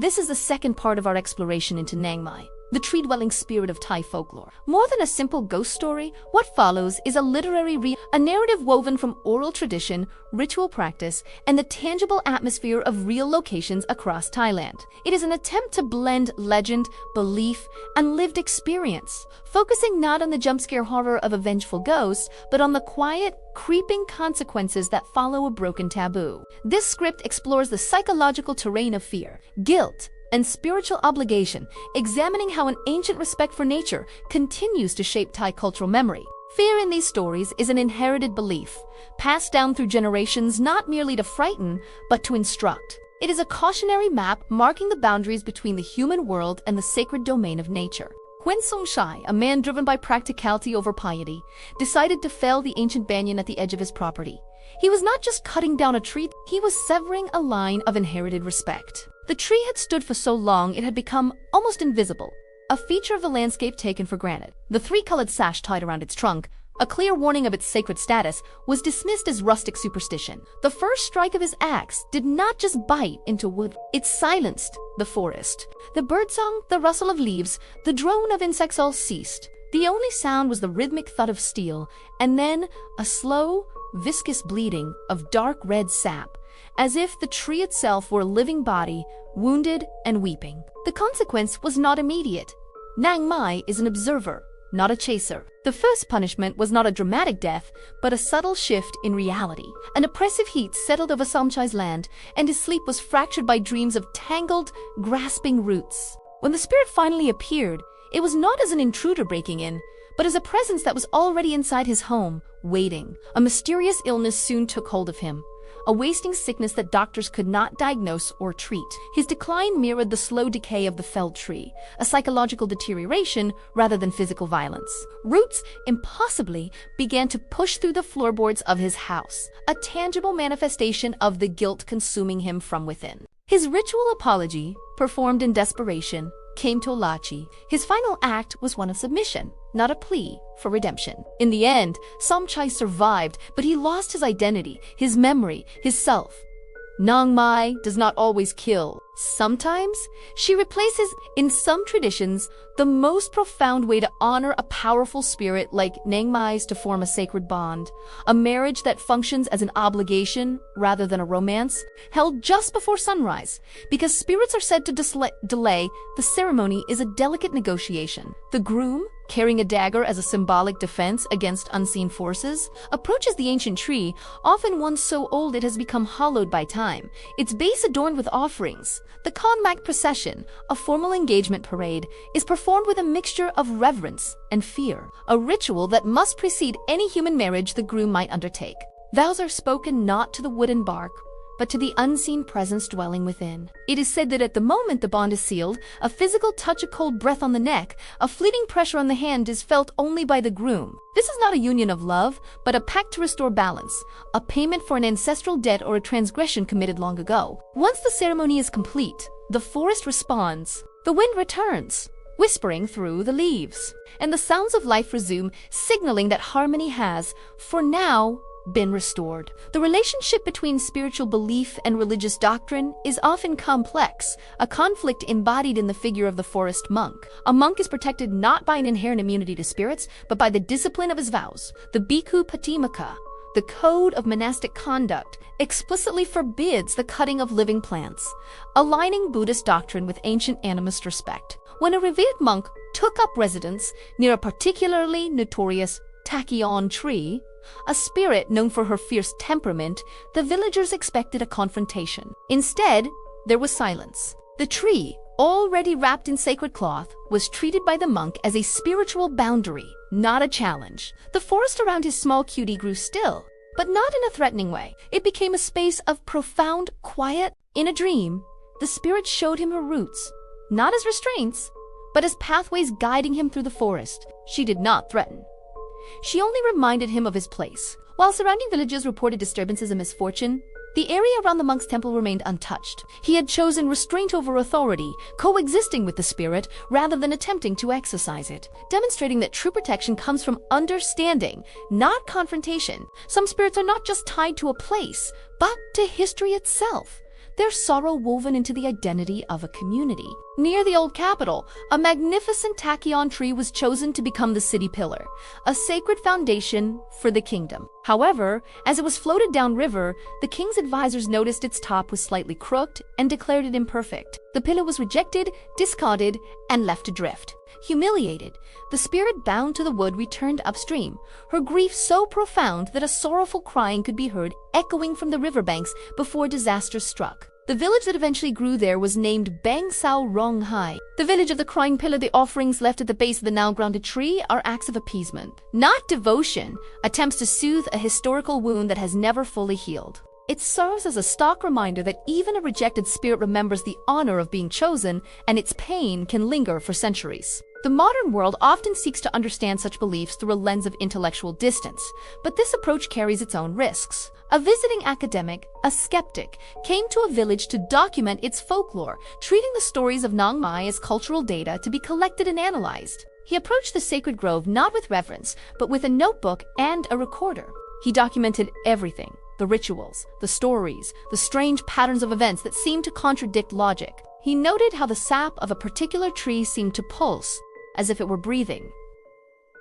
This is the second part of our exploration into Nang Mai, the tree-dwelling spirit of Thai folklore. More than a simple ghost story, what follows is a a narrative woven from oral tradition, ritual practice, and the tangible atmosphere of real locations across Thailand. It is an attempt to blend legend, belief, and lived experience, focusing not on the jump-scare horror of a vengeful ghost, but on the quiet, creeping consequences that follow a broken taboo. This script explores the psychological terrain of fear, guilt, and spiritual obligation, examining how an ancient respect for nature continues to shape Thai cultural memory. Fear in these stories is an inherited belief, passed down through generations not merely to frighten, but to instruct. It is a cautionary map marking the boundaries between the human world and the sacred domain of nature. When Songshai, a man driven by practicality over piety, decided to fell the ancient banyan at the edge of his property, he was not just cutting down a tree, he was severing a line of inherited respect. The tree had stood for so long it had become almost invisible, a feature of the landscape taken for granted. The three-colored sash tied around its trunk, a clear warning of its sacred status, was dismissed as rustic superstition. The first strike of his axe did not just bite into wood, it silenced the forest. The birdsong, the rustle of leaves, the drone of insects all ceased. The only sound was the rhythmic thud of steel, and then a slow, viscous bleeding of dark red sap, as if the tree itself were a living body, wounded and weeping. The consequence was not immediate. Nang Mai is an observer, not a chaser. The first punishment was not a dramatic death, but a subtle shift in reality. An oppressive heat settled over Somchai's land, and his sleep was fractured by dreams of tangled, grasping roots. When the spirit finally appeared, it was not as an intruder breaking in, but as a presence that was already inside his home, waiting. A mysterious illness soon took hold of him, a wasting sickness that doctors could not diagnose or treat. His decline mirrored the slow decay of the felled tree, a psychological deterioration rather than physical violence. Roots, impossibly, began to push through the floorboards of his house, a tangible manifestation of the guilt consuming him from within. His ritual apology, performed in desperation, came to a lachi. His final act was one of submission, not a plea for redemption. In the end, Somchai survived, but he lost his identity, his memory, his self. Nang Mai does not always kill. Sometimes, she replaces, in some traditions, the most profound way to honor a powerful spirit like Nang Mai's to form a sacred bond, a marriage that functions as an obligation rather than a romance, held just before sunrise. Because spirits are said to delay, the ceremony is a delicate negotiation. The groom, carrying a dagger as a symbolic defense against unseen forces, approaches the ancient tree, often one so old it has become hollowed by time, its base adorned with offerings. The Konmak procession, a formal engagement parade, is performed with a mixture of reverence and fear, a ritual that must precede any human marriage the groom might undertake. Vows are spoken not to the wooden bark, but to the unseen presence dwelling within. It is said that at the moment the bond is sealed, a physical touch, a cold breath on the neck, a fleeting pressure on the hand is felt only by the groom. This is not a union of love, but a pact to restore balance, a payment for an ancestral debt or a transgression committed long ago. Once the ceremony is complete, the forest responds. The wind returns, whispering through the leaves, and the sounds of life resume, signaling that harmony has, for now, been restored. The relationship between spiritual belief and religious doctrine is often complex, a conflict embodied in the figure of the forest monk. A monk is protected not by an inherent immunity to spirits, but by the discipline of his vows. The Bhikkhu Patimaka, the code of monastic conduct, explicitly forbids the cutting of living plants, aligning Buddhist doctrine with ancient animist respect. When a revered monk took up residence near a particularly notorious tachyon tree, a spirit known for her fierce temperament, the villagers expected a confrontation. Instead, there was silence. The tree, already wrapped in sacred cloth, was treated by the monk as a spiritual boundary, not a challenge. The forest around his small cutie grew still, but not in a threatening way. It became a space of profound quiet. In a dream, the spirit showed him her roots, not as restraints, but as pathways guiding him through the forest. She did not threaten. She only reminded him of his place. While surrounding villages reported disturbances and misfortune, the area around the monk's temple remained untouched. He had chosen restraint over authority, coexisting with the spirit rather than attempting to exercise it, demonstrating that true protection comes from understanding, not confrontation. Some spirits are not just tied to a place, but to history itself. their sorrow woven into the identity of a community. Near the old capital, a magnificent tachyon tree was chosen to become the city pillar, a sacred foundation for the kingdom. However, as it was floated downriver, the king's advisors noticed its top was slightly crooked and declared it imperfect. The pillar was rejected, discarded, and left to drift. Humiliated, the spirit bound to the wood returned upstream, her grief so profound that a sorrowful crying could be heard echoing from the riverbanks before disaster struck. The village that eventually grew there was named Bang Sao Rong Hai. The village of the crying pillar. The offerings left at the base of the now grounded tree are acts of appeasement, not devotion, attempts to soothe a historical wound that has never fully healed. It serves as a stark reminder that even a rejected spirit remembers the honor of being chosen, and its pain can linger for centuries. The modern world often seeks to understand such beliefs through a lens of intellectual distance, but this approach carries its own risks. A visiting academic, a skeptic, came to a village to document its folklore, treating the stories of Nang Mai as cultural data to be collected and analyzed. He approached the sacred grove not with reverence, but with a notebook and a recorder. He documented everything: the rituals, the stories, the strange patterns of events that seemed to contradict logic. He noted how the sap of a particular tree seemed to pulse, as if it were breathing.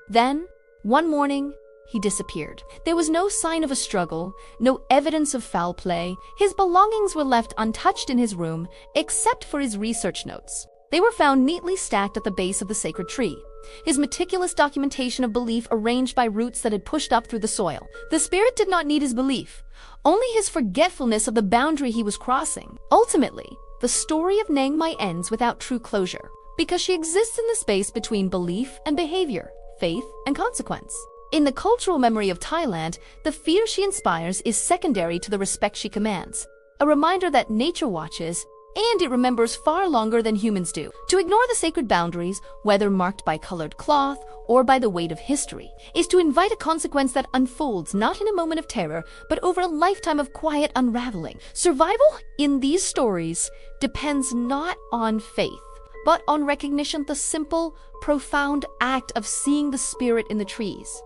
Then, one morning, he disappeared. There was no sign of a struggle, no evidence of foul play. His belongings were left untouched in his room, except for his research notes. They were found neatly stacked at the base of the sacred tree, his meticulous documentation of belief arranged by roots that had pushed up through the soil. The spirit did not need his belief, only his forgetfulness of the boundary he was crossing. Ultimately, the story of Nang Mai ends without true closure, because she exists in the space between belief and behavior, faith and consequence. In the cultural memory of Thailand, the fear she inspires is secondary to the respect she commands, a reminder that nature watches, and it remembers far longer than humans do. To ignore the sacred boundaries, whether marked by colored cloth or by the weight of history, is to invite a consequence that unfolds not in a moment of terror, but over a lifetime of quiet unraveling. Survival in these stories depends not on faith, but on recognition, the simple, profound act of seeing the spirit in the trees.